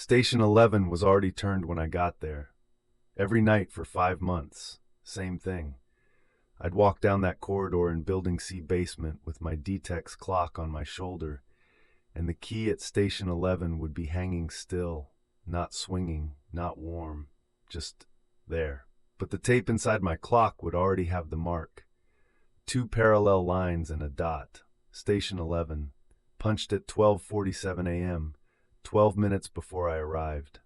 Station 11 was already turned when I got there. Every night for 5 months, same thing. I'd walk down that corridor in Building C basement with my Detex clock on my shoulder, and the key at Station 11 would be hanging still, not swinging, not warm, just there. But the tape inside my clock would already have the mark. 2 parallel lines and a dot. Station 11, punched at 12:47 a.m., 12 minutes before I arrived.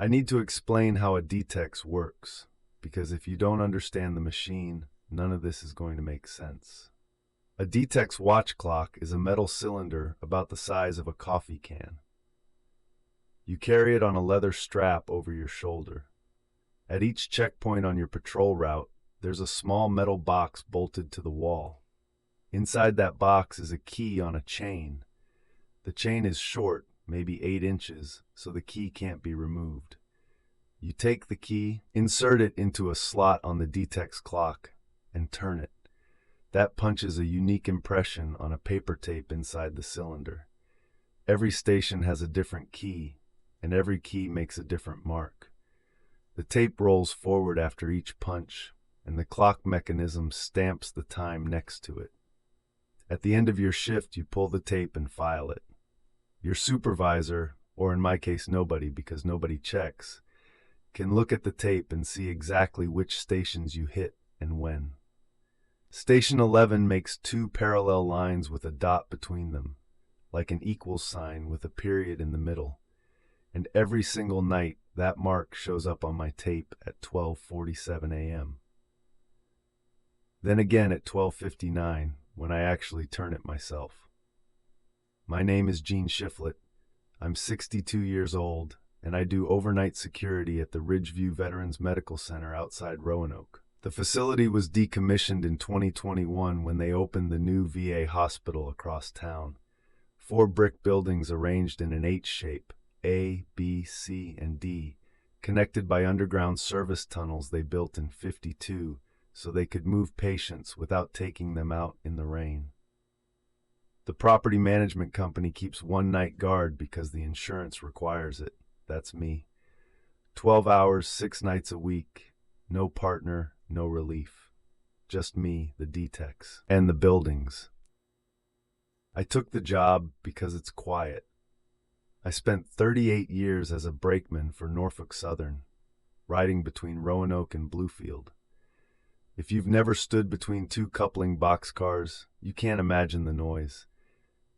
I need to explain how a Detex works, because if you don't understand the machine, none of this is going to make sense. A Detex watch clock is a metal cylinder about the size of a coffee can. You carry it on a leather strap over your shoulder. At each checkpoint on your patrol route, there's a small metal box bolted to the wall. Inside that box is a key on a chain. The chain is short, maybe 8 inches, so the key can't be removed. You take the key, insert it into a slot on the Detex clock, and turn it. That punches a unique impression on a paper tape inside the cylinder. Every station has a different key, and every key makes a different mark. The tape rolls forward after each punch, and the clock mechanism stamps the time next to it. At the end of your shift, you pull the tape and file it. Your supervisor, or in my case nobody because nobody checks, can look at the tape and see exactly which stations you hit and when. Station 11 makes 2 parallel lines with a dot between them, like an equals sign with a period in the middle. And every single night, that mark shows up on my tape at 12:47 a.m. Then again at 12:59, when I actually turn it myself. My name is Gene Shiflett. I'm 62 years old, and I do overnight security at the Ridgeview Veterans Medical Center outside Roanoke. The facility was decommissioned in 2021 when they opened the new VA hospital across town. 4 brick buildings arranged in an H shape, A, B, C, and D, connected by underground service tunnels they built in '52 so they could move patients without taking them out in the rain. The property management company keeps 1 night guard because the insurance requires it. That's me. 12 hours, 6 nights a week. No partner, no relief. Just me, the Detex, and the buildings. I took the job because it's quiet. I spent 38 years as a brakeman for Norfolk Southern, riding between Roanoke and Bluefield. If you've never stood between 2 coupling boxcars, you can't imagine the noise.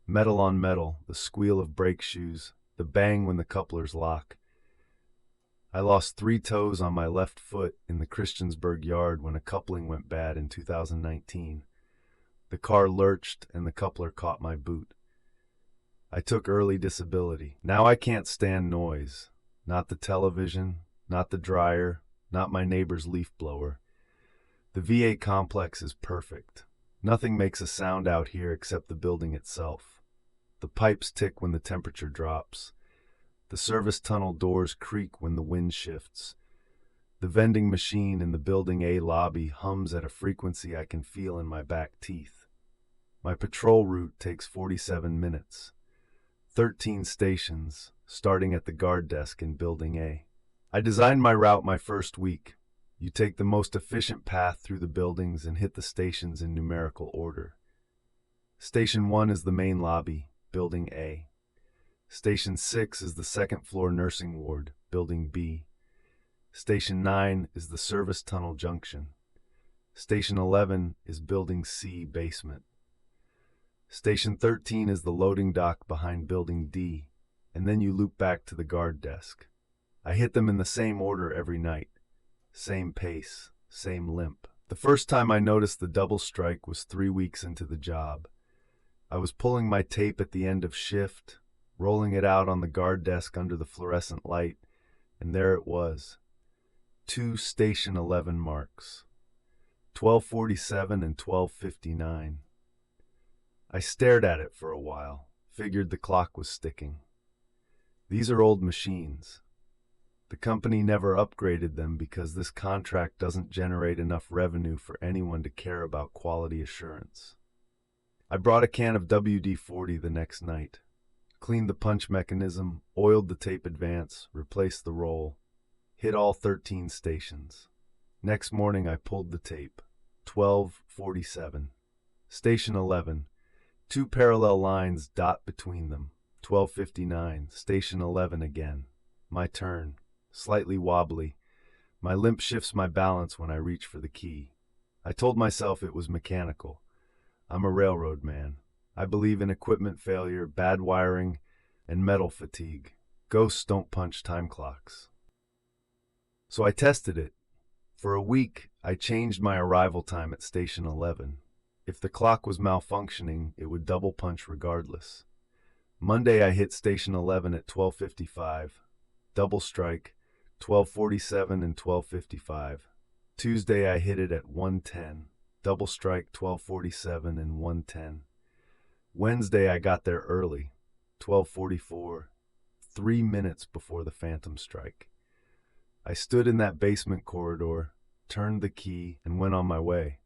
Metal on metal, the squeal of brake shoes, the bang when the couplers lock. I lost 3 toes on my left foot in the Christiansburg yard when a coupling went bad in 2019. The car lurched and the coupler caught my boot. I took early disability. Now I can't stand noise. Not the television, not the dryer, not my neighbor's leaf blower. The VA complex is perfect. Nothing makes a sound out here except the building itself. The pipes tick when the temperature drops. The service tunnel doors creak when the wind shifts. The vending machine in the Building A lobby hums at a frequency I can feel in my back teeth. My patrol route takes 47 minutes. 13 stations, starting at the guard desk in Building A. I designed my route my first week. You take the most efficient path through the buildings and hit the stations in numerical order. Station 1 is the main lobby, Building A. Station 6 is the second floor nursing ward, Building B. Station 9 is the service tunnel junction. Station 11 is Building C basement. Station 13 is the loading dock behind Building D, and then you loop back to the guard desk. I hit them in the same order every night. Same pace, same limp. The first time I noticed the double strike was 3 weeks into the job. I was pulling my tape at the end of shift, rolling it out on the guard desk under the fluorescent light, and there it was. 2 Station 11 marks. 12:47 and 12:59. I stared at it for a while, figured the clock was sticking. These are old machines. The company never upgraded them because this contract doesn't generate enough revenue for anyone to care about quality assurance. I brought a can of WD-40 the next night. Cleaned the punch mechanism, oiled the tape advance, replaced the roll. Hit all 13 stations. Next morning I pulled the tape. 12:47. Station 11. 2 parallel lines dot between them. 12:59. Station 11 again. My turn. Slightly wobbly. My limp shifts my balance when I reach for the key. I told myself it was mechanical. I'm a railroad man. I believe in equipment failure, bad wiring, and metal fatigue. Ghosts don't punch time clocks. So I tested it. For a week, I changed my arrival time at Station 11. If the clock was malfunctioning, it would double punch regardless. Monday, I hit Station 11 at 12:55. Double strike, 12:47 and 12:55. Tuesday, I hit it at 1:10. Double strike, 12:47 and 1:10. Wednesday, I got there early, 12:44, 3 minutes before the phantom strike. I stood in that basement corridor, turned the key, and went on my way.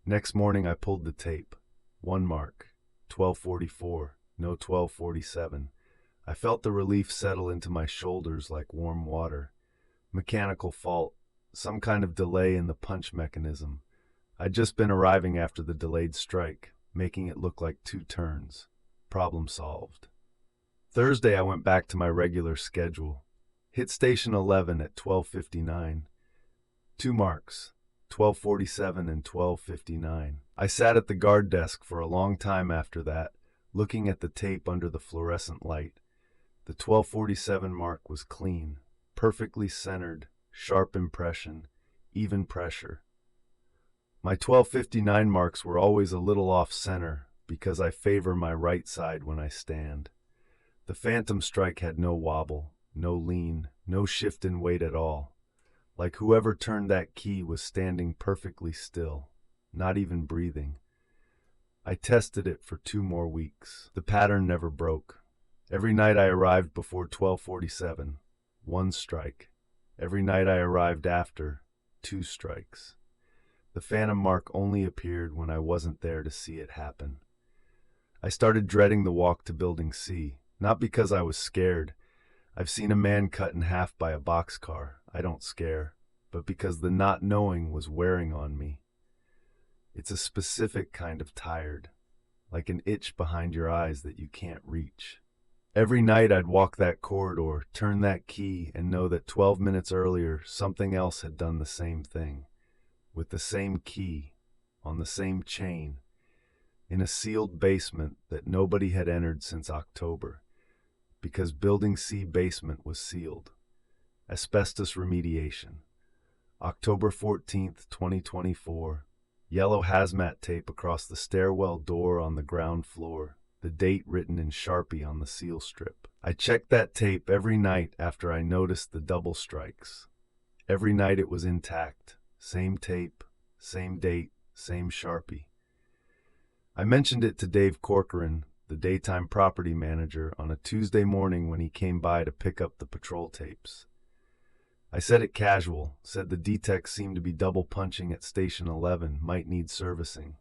Next morning, I pulled the tape. 1 mark, 12:44, no 12:47. I felt the relief settle into my shoulders like warm water. Mechanical fault, some kind of delay in the punch mechanism. I'd just been arriving after the delayed strike, making it look like 2 turns. Problem solved. Thursday, I went back to my regular schedule. Hit Station 11 at 12:59. 2 marks, 12:47 and 12:59. I sat at the guard desk for a long time after that, looking at the tape under the fluorescent light. The 12:47 mark was clean, perfectly centered, sharp impression, even pressure. My 12:59 marks were always a little off-center because I favor my right side when I stand. The phantom strike had no wobble, no lean, no shift in weight at all. Like whoever turned that key was standing perfectly still, not even breathing. I tested it for 2 more weeks. The pattern never broke. Every night I arrived before 12:47, 1 strike. Every night I arrived after, 2 strikes. The phantom mark only appeared when I wasn't there to see it happen. I started dreading the walk to Building C, not because I was scared. I've seen a man cut in half by a boxcar. I don't scare, but because the not knowing was wearing on me. It's a specific kind of tired, like an itch behind your eyes that you can't reach. Every night I'd walk that corridor, turn that key, and know that 12 minutes earlier something else had done the same thing, with the same key, on the same chain, in a sealed basement that nobody had entered since October, because Building C basement was sealed. Asbestos remediation. October 14th, 2024. Yellow hazmat tape across the stairwell door on the ground floor. The date written in Sharpie on the seal strip. I checked that tape every night after I noticed the double strikes. Every night it was intact. Same tape, same date, same Sharpie. I mentioned it to Dave Corcoran, the daytime property manager, on a Tuesday morning when he came by to pick up the patrol tapes. I said it casual, said the Detex seemed to be double punching at Station 11, might need servicing.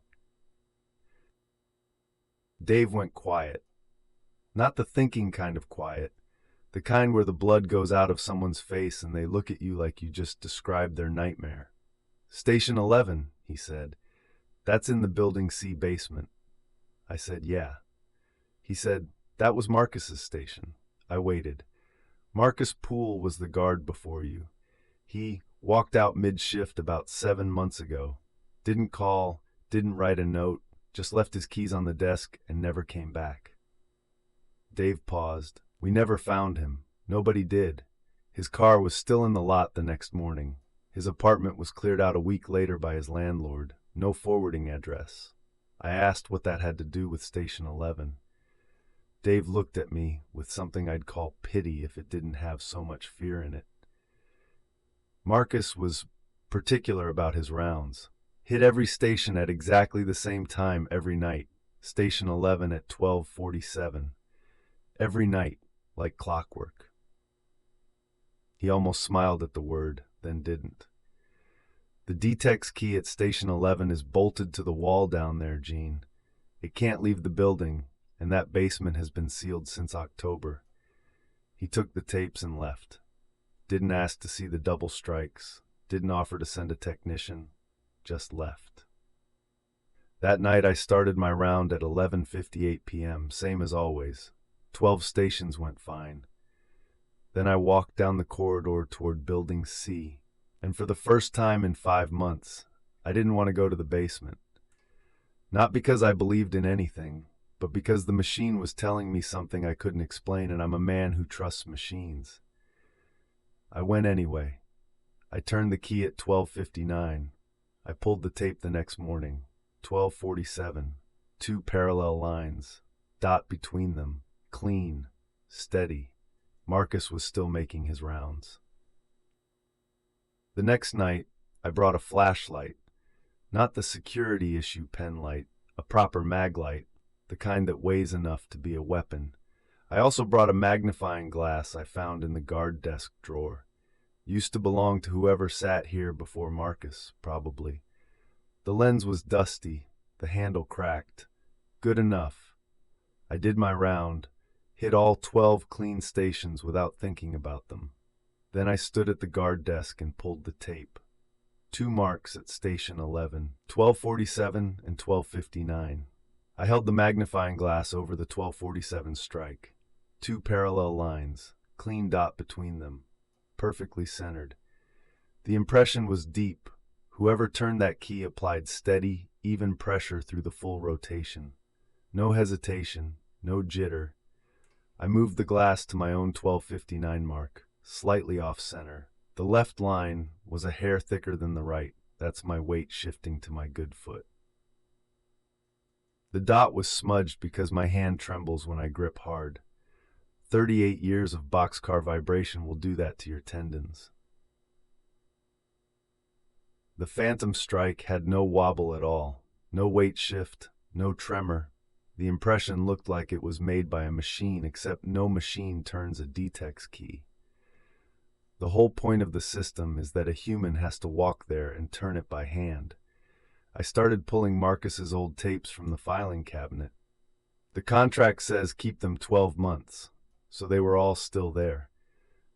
Dave went quiet. Not the thinking kind of quiet, the kind where the blood goes out of someone's face and they look at you like you just described their nightmare. Station 11, he said. That's in the Building C basement. I said, yeah. He said, that was Marcus's station. I waited. Marcus Poole was the guard before you. He walked out mid-shift about 7 months ago. Didn't call, didn't write a note, just left his keys on the desk and never came back. Dave paused. We never found him. Nobody did. His car was still in the lot the next morning. His apartment was cleared out a week later by his landlord. No forwarding address. I asked what that had to do with Station 11. Dave looked at me with something I'd call pity if it didn't have so much fear in it. Marcus was particular about his rounds. Hit every station at exactly the same time every night. Station 11 at 12:47. Every night, like clockwork. He almost smiled at the word, then didn't. The Detex key at Station 11 is bolted to the wall down there, Gene. It can't leave the building. and that basement has been sealed since October. He took the tapes and left. Didn't ask to see the double strikes, didn't offer to send a technician, just left. That night I started my round at 11:58 p.m., same as always. 12 stations went fine. Then I walked down the corridor toward Building C, and for the first time in 5 months, I didn't want to go to the basement. Not because I believed in anything, but because the machine was telling me something I couldn't explain, and I'm a man who trusts machines. I went anyway. I turned the key at 12:59. I pulled the tape the next morning. 12:47. 2 parallel lines. Dot between them. Clean. Steady. Marcus was still making his rounds. The next night, I brought a flashlight. Not the security issue pen light, a proper mag light, the kind that weighs enough to be a weapon. I also brought a magnifying glass I found in the guard desk drawer. Used to belong to whoever sat here before Marcus, probably. The lens was dusty, the handle cracked. Good enough. I did my round, hit all 12 clean stations without thinking about them. Then I stood at the guard desk and pulled the tape. 2 marks at station 11, 12:47 and 12:59. I held the magnifying glass over the 12:47 strike. 2 parallel lines, clean dot between them, perfectly centered. The impression was deep. Whoever turned that key applied steady, even pressure through the full rotation. No hesitation, no jitter. I moved the glass to my own 12:59 mark, slightly off center. The left line was a hair thicker than the right. That's my weight shifting to my good foot. The dot was smudged because my hand trembles when I grip hard. 38 years of boxcar vibration will do that to your tendons. The phantom strike had no wobble at all, no weight shift, no tremor. The impression looked like it was made by a machine, except no machine turns a Detex key. The whole point of the system is that a human has to walk there and turn it by hand. I started pulling Marcus's old tapes from the filing cabinet. The contract says keep them 12 months, so they were all still there.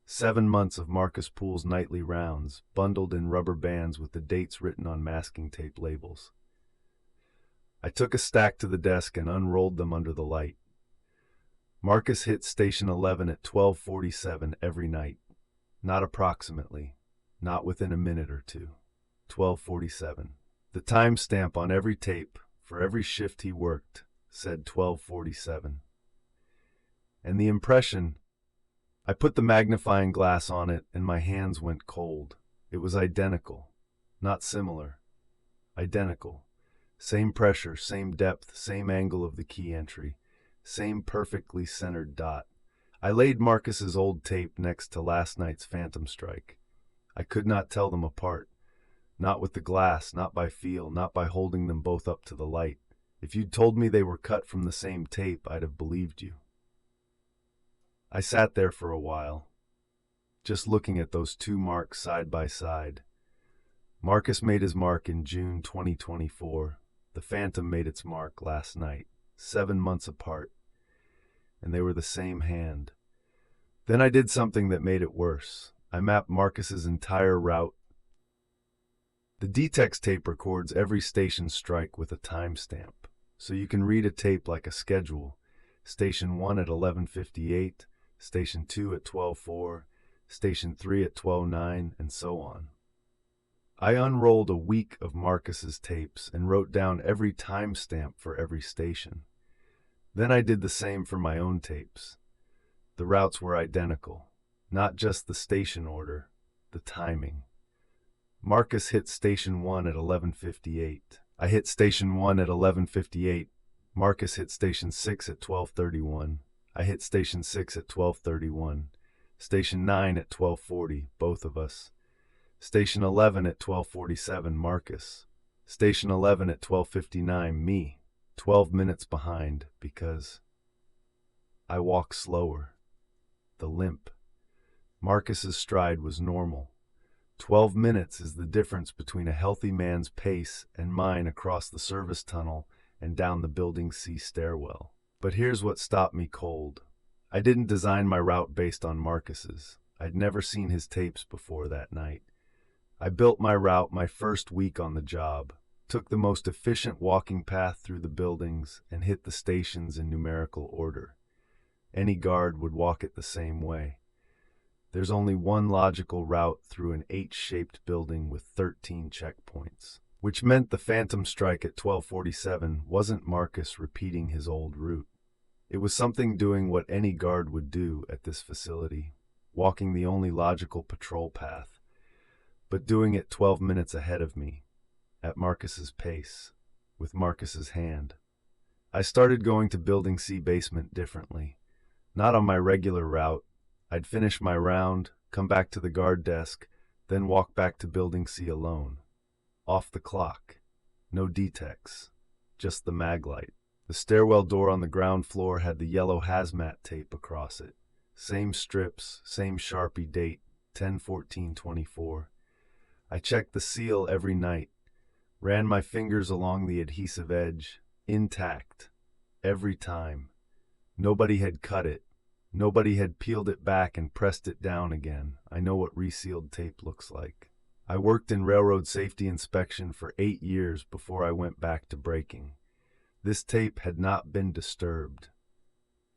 7 months of Marcus Poole's nightly rounds, bundled in rubber bands with the dates written on masking tape labels. I took a stack to the desk and unrolled them under the light. Marcus hit station 11 at 12:47 every night. Not approximately, not within a minute or two. 12:47. The timestamp on every tape, for every shift he worked, said 12:47. And the impression, I put the magnifying glass on it and my hands went cold. It was identical, not similar. Identical. Same pressure, same depth, same angle of the key entry, same perfectly centered dot. I laid Marcus's old tape next to last night's phantom strike. I could not tell them apart. Not with the glass, not by feel, not by holding them both up to the light. If you'd told me they were cut from the same tape, I'd have believed you. I sat there for a while, just looking at those 2 marks side by side. Marcus made his mark in June 2024. The phantom made its mark last night, 7 months apart, and they were the same hand. Then I did something that made it worse. I mapped Marcus's entire route. The Detex tape records every station strike with a timestamp, so you can read a tape like a schedule. Station 1 at 11:58, Station 2 at 12:04, Station 3 at 12:09, and so on. I unrolled a week of Marcus's tapes and wrote down every timestamp for every station. Then I did the same for my own tapes. The routes were identical, not just the station order, the timing. Marcus hit Station 1 at 11:58. I hit Station 1 at 11:58. Marcus hit Station 6 at 12:31. I hit Station 6 at 12:31. Station 9 at 12:40, both of us. Station 11 at 12:47, Marcus. Station 11 at 12:59, me. 12 minutes behind, because I walk slower. The limp. Marcus's stride was normal. 12 minutes is the difference between a healthy man's pace and mine across the service tunnel and down the Building C stairwell. But here's what stopped me cold. I didn't design my route based on Marcus's. I'd never seen his tapes before that night. I built my route my first week on the job, took the most efficient walking path through the buildings, and hit the stations in numerical order. Any guard would walk it the same way. There's only one logical route through an H-shaped building with 13 checkpoints, which meant the phantom strike at 12:47 wasn't Marcus repeating his old route. It was something doing what any guard would do at this facility, walking the only logical patrol path, but doing it 12 minutes ahead of me, at Marcus's pace, with Marcus's hand. I started going to Building C basement differently. Not on my regular route. I'd finish my round, come back to the guard desk, then walk back to Building C alone. Off the clock. No Detex. Just the mag light. The stairwell door on the ground floor had the yellow hazmat tape across it. Same strips, same Sharpie date, 10/14/24. I checked the seal every night, ran my fingers along the adhesive edge, intact, every time. Nobody had cut it. Nobody had peeled it back and pressed it down again. I know what resealed tape looks like. I worked in railroad safety inspection for 8 years before I went back to braking. This tape had not been disturbed.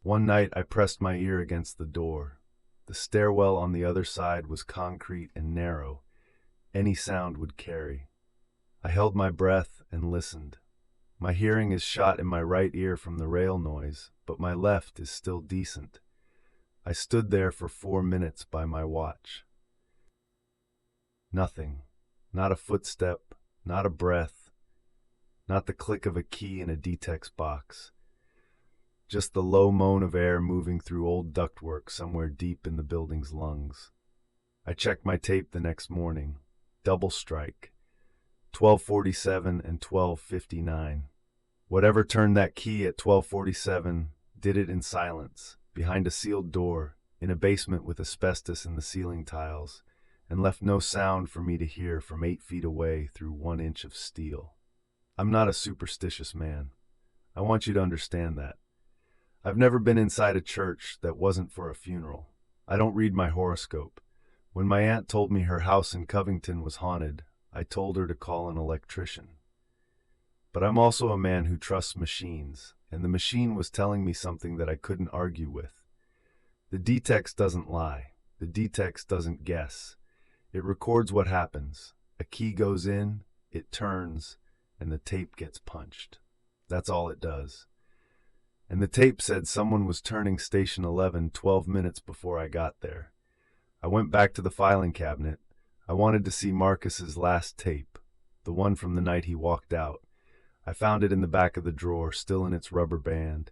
One night I pressed my ear against the door. The stairwell on the other side was concrete and narrow. Any sound would carry. I held my breath and listened. My hearing is shot in my right ear from the rail noise, but my left is still decent. I stood there for 4 minutes by my watch. Nothing. Not a footstep, not a breath, not the click of a key in a Detex box. Just the low moan of air moving through old ductwork somewhere deep in the building's lungs. I checked my tape the next morning. Double strike. 12:47 and 12:59. Whatever turned that key at 12:47 did it in silence, behind a sealed door, in a basement with asbestos in the ceiling tiles, and left no sound for me to hear from 8 feet away through 1 inch of steel. I'm not a superstitious man. I want you to understand that. I've never been inside a church that wasn't for a funeral. I don't read my horoscope. When my aunt told me her house in Covington was haunted, I told her to call an electrician. But I'm also a man who trusts machines, and the machine was telling me something that I couldn't argue with. The Detex doesn't lie. The Detex doesn't guess. It records what happens. A key goes in, it turns, and the tape gets punched. That's all it does. And the tape said someone was turning station 11 12 minutes before I got there. I went back to the filing cabinet. I wanted to see Marcus's last tape, the one from the night he walked out. I found it in the back of the drawer, still in its rubber band.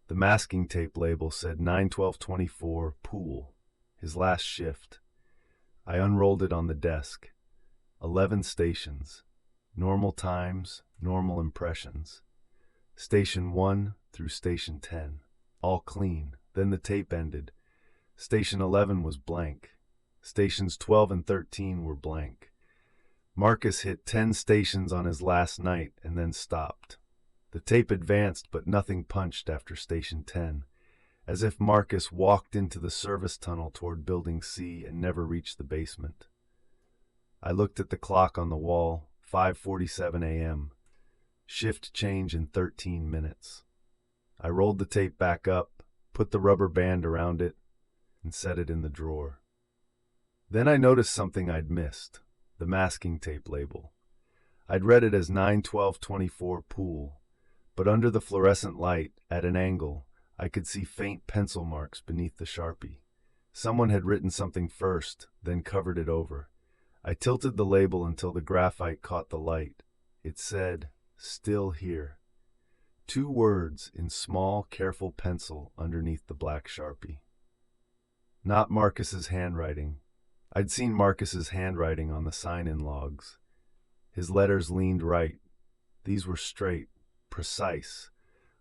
The masking tape label said 9/12/24, pool, his last shift. I unrolled it on the desk. 11 stations. Normal times, normal impressions. Station 1 through Station 10. All clean. Then the tape ended. Station 11 was blank. Stations 12 and 13 were blank. Marcus hit 10 stations on his last night and then stopped. The tape advanced, but nothing punched after Station 10, as if Marcus walked into the service tunnel toward Building C and never reached the basement. I looked at the clock on the wall, 5:47 a.m. Shift change in 13 minutes. I rolled the tape back up, put the rubber band around it, and set it in the drawer. Then I noticed something I'd missed, the masking tape label. I'd read it as 9/12/24 pool, but under the fluorescent light, at an angle, I could see faint pencil marks beneath the Sharpie. Someone had written something first, then covered it over. I tilted the label until the graphite caught the light. It said, "Still here." 2 words in small, careful pencil underneath the black Sharpie. Not Marcus's handwriting. I'd seen Marcus's handwriting on the sign-in logs. His letters leaned right. These were straight, precise,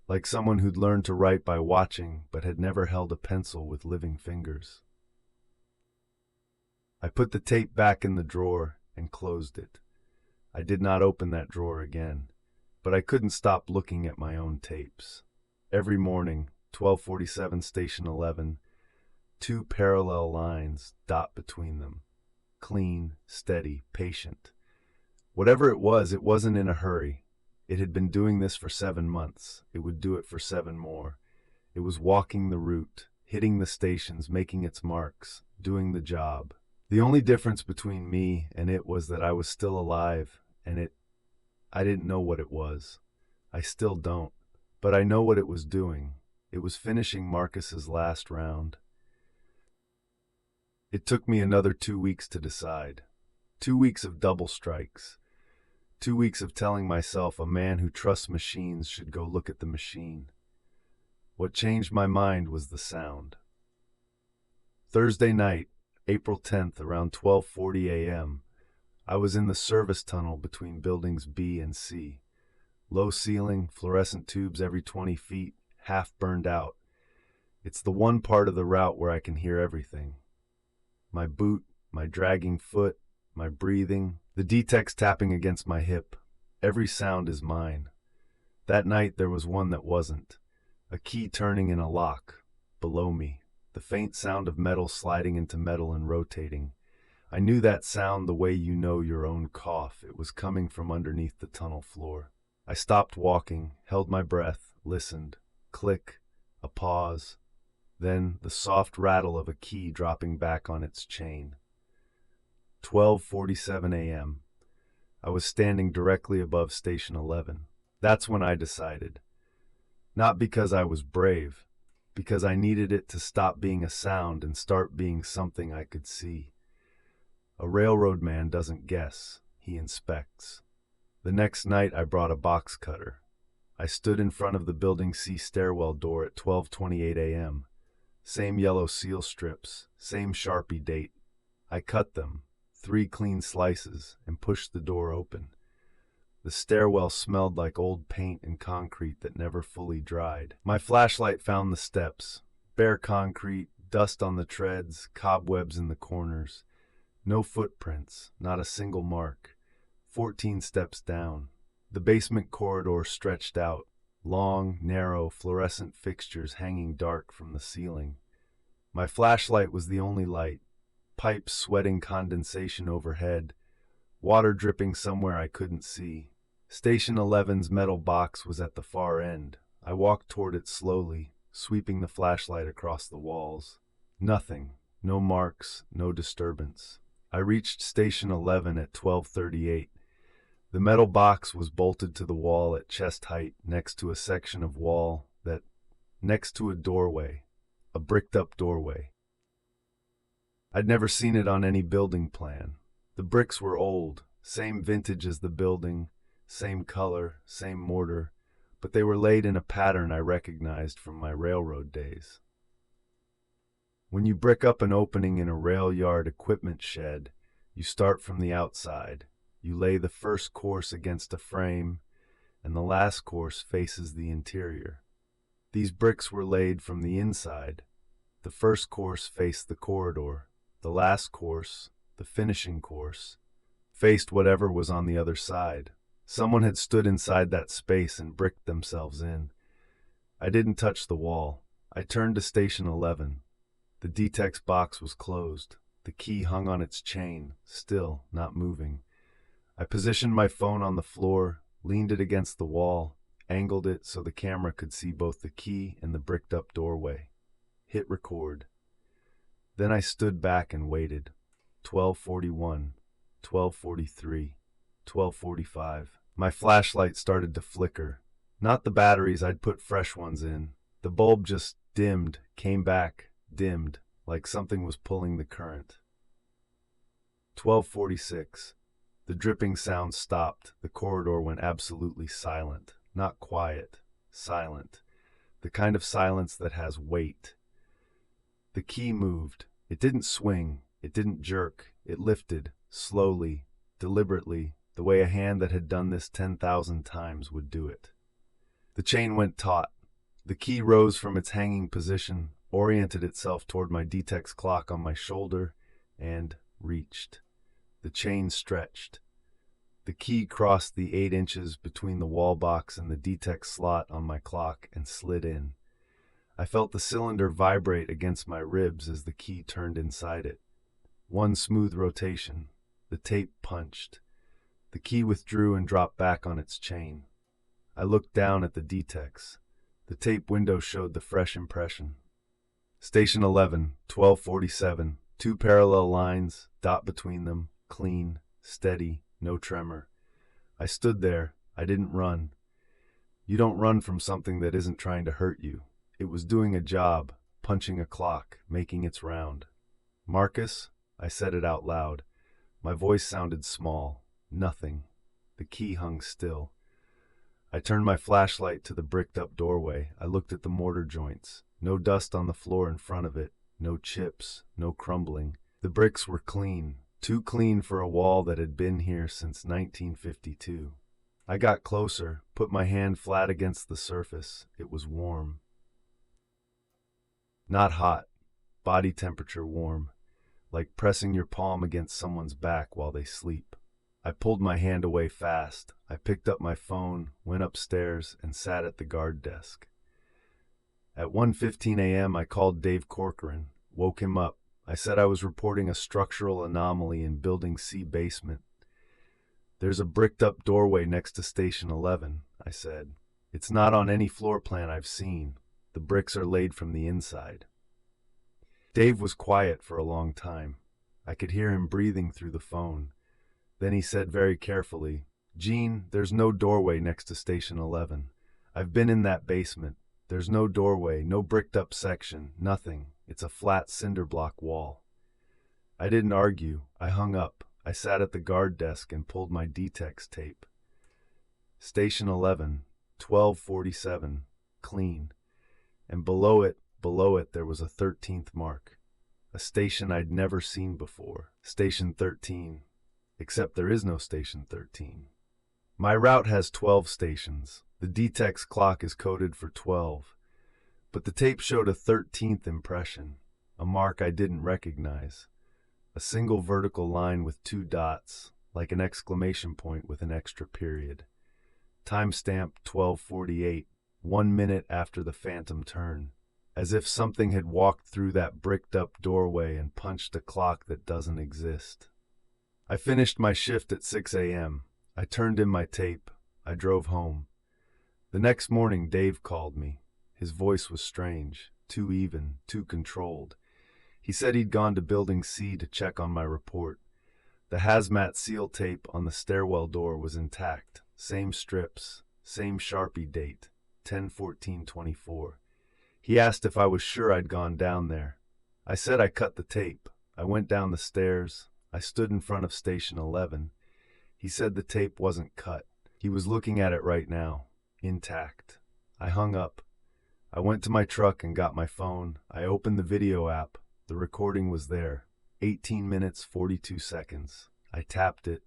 like someone who'd learned to write by watching but had never held a pencil with living fingers. I put the tape back in the drawer and closed it. I did not open that drawer again, but I couldn't stop looking at my own tapes. Every morning, 1247 Station 11, two parallel lines dot between them. Clean, steady, patient. Whatever it wasn't in a hurry. It had been doing this for 7 months. It would do it for 7 more. It was walking the route, hitting the stations, making its marks, doing the job. The only difference between me and it was that I was still alive, and I didn't know what it was. I still don't. But I know what it was doing. It was finishing Marcus's last round. It took me another 2 weeks to decide. 2 weeks of double strikes. 2 weeks of telling myself a man who trusts machines should go look at the machine. What changed my mind was the sound. Thursday night, April 10th, around 12:40 a.m., I was in the service tunnel between buildings B and C. Low ceiling, fluorescent tubes every 20 feet, half burned out. It's the one part of the route where I can hear everything. My boot, my dragging foot, my breathing, the Detex tapping against my hip. Every sound is mine. That night there was one that wasn't. A key turning in a lock, below me. The faint sound of metal sliding into metal and rotating. I knew that sound the way you know your own cough. It was coming from underneath the tunnel floor. I stopped walking, held my breath, listened. Click, a pause. Then the soft rattle of a key dropping back on its chain. 12:47 a.m. I was standing directly above Station 11. That's when I decided. Not because I was brave, because I needed it to stop being a sound and start being something I could see. A railroad man doesn't guess, he inspects. The next night I brought a box cutter. I stood in front of the Building C stairwell door at 12:28 a.m. Same yellow seal strips, same Sharpie date. I cut them, 3 clean slices, and pushed the door open. The stairwell smelled like old paint and concrete that never fully dried. My flashlight found the steps. Bare concrete, dust on the treads, cobwebs in the corners. No footprints, not a single mark. 14 steps down. The basement corridor stretched out. Long, narrow, fluorescent fixtures hanging dark from the ceiling. My flashlight was the only light. Pipes sweating condensation overhead. Water dripping somewhere I couldn't see. Station 11's metal box was at the far end. I walked toward it slowly, sweeping the flashlight across the walls. Nothing. No marks, no disturbance. I reached Station 11 at 12:38. The metal box was bolted to the wall at chest height next to a section of wall next to a doorway, a bricked-up doorway. I'd never seen it on any building plan. The bricks were old, same vintage as the building, same color, same mortar, but they were laid in a pattern I recognized from my railroad days. When you brick up an opening in a rail yard equipment shed, you start from the outside. You lay the first course against a frame, and the last course faces the interior. These bricks were laid from the inside. The first course faced the corridor. The last course, the finishing course, faced whatever was on the other side. Someone had stood inside that space and bricked themselves in. I didn't touch the wall. I turned to Station 11. The Detex box was closed. The key hung on its chain, still, not moving. I positioned my phone on the floor, leaned it against the wall, angled it so the camera could see both the key and the bricked-up doorway. Hit record. Then I stood back and waited. 12:41, 12:43, 12:45. My flashlight started to flicker. Not the batteries, I'd put fresh ones in. The bulb just dimmed, came back, dimmed, like something was pulling the current. 12:46. The dripping sound stopped. The corridor went absolutely silent. Not quiet, silent. The kind of silence that has weight. The key moved. It didn't swing. It didn't jerk. It lifted, slowly, deliberately, the way a hand that had done this 10,000 times would do it. The chain went taut. The key rose from its hanging position, oriented itself toward my Detex clock on my shoulder, and reached. The chain stretched. The key crossed the 8 inches between the wall box and the Detex slot on my clock and slid in. I felt the cylinder vibrate against my ribs as the key turned inside it. One smooth rotation. The tape punched. The key withdrew and dropped back on its chain. I looked down at the Detex. The tape window showed the fresh impression. Station 11, 1247, 2 parallel lines, dot between them, clean, steady, no tremor. I stood there. I didn't run. You don't run from something that isn't trying to hurt you. It was doing a job, punching a clock, making its round. Marcus, I said it out loud. My voice sounded small. Nothing. The key hung still. I turned my flashlight to the bricked-up doorway. I looked at the mortar joints. No dust on the floor in front of it. No chips. No crumbling. The bricks were clean. Too clean for a wall that had been here since 1952. I got closer, put my hand flat against the surface. It was warm. Not hot. Body temperature warm. Like pressing your palm against someone's back while they sleep. I pulled my hand away fast. I picked up my phone, went upstairs, and sat at the guard desk. At 1:15 a.m. I called Dave Corcoran, woke him up. I said I was reporting a structural anomaly in Building C basement. There's a bricked-up doorway next to Station 11, I said. It's not on any floor plan I've seen. The bricks are laid from the inside. Dave was quiet for a long time. I could hear him breathing through the phone. Then he said very carefully, "Gene, there's no doorway next to Station 11. I've been in that basement. There's no doorway, no bricked-up section, nothing. It's a flat cinder block wall." I didn't argue. I hung up. I sat at the guard desk and pulled my Detex tape. Station 11, 1247, clean. And below it, there was a 13th mark. A station I'd never seen before. Station 13. Except there is no Station 13. My route has 12 stations. The Detex clock is coded for 12. But the tape showed a 13th impression, a mark I didn't recognize. A single vertical line with 2 dots, like an exclamation point with an extra period. Timestamp 12:48, 1 minute after the phantom turn. As if something had walked through that bricked-up doorway and punched a clock that doesn't exist. I finished my shift at 6 a.m. I turned in my tape. I drove home. The next morning, Dave called me. His voice was strange, too even, too controlled. He said he'd gone to Building C to check on my report. The hazmat seal tape on the stairwell door was intact. Same strips, same Sharpie date, 10/14/24. He asked if I was sure I'd gone down there. I said I cut the tape. I went down the stairs. I stood in front of Station 11. He said the tape wasn't cut. He was looking at it right now, intact. I hung up. I went to my truck and got my phone. I opened the video app. The recording was there. 18 minutes, 42 seconds. I tapped it.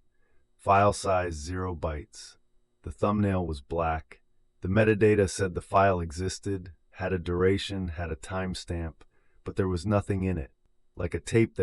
File size 0 bytes. The thumbnail was black. The metadata said the file existed, had a duration, had a timestamp, but there was nothing in it, like a tape that